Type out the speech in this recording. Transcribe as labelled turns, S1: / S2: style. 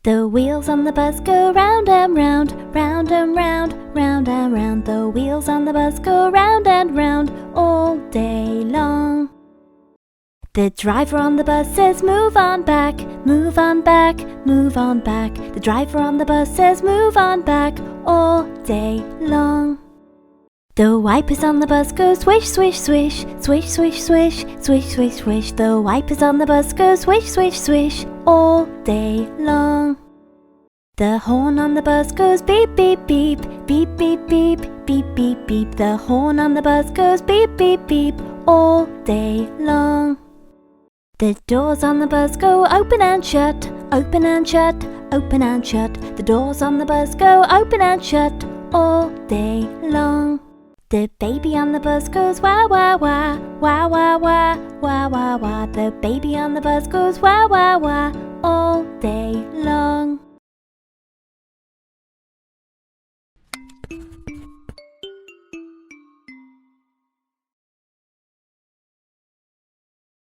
S1: The wheels on the bus go round and round, round and round, round and round. The wheels on the bus go round and round all day long. The driver on the bus says move on back, move on back, move on back. The driver on the bus says move on back all day long. The wipers on the bus go swish, swish, swish, swish, swish, swish, swish, swish, swish. The wipers on the bus go swish, swish, swish all day long. The horn on the bus goes beep, beep, beep, beep, beep, beep, beep, beep, beep. The horn on the bus goes beep, beep, beep all day long. The doors on the bus go open and shut, open and shut, open and shut. The doors on the bus go open and shut all day long. The baby on the bus goes wah, wah, wah, wah, wah, wah, wah, wah, wah. The baby on the bus goes wah, wah, wah all day long.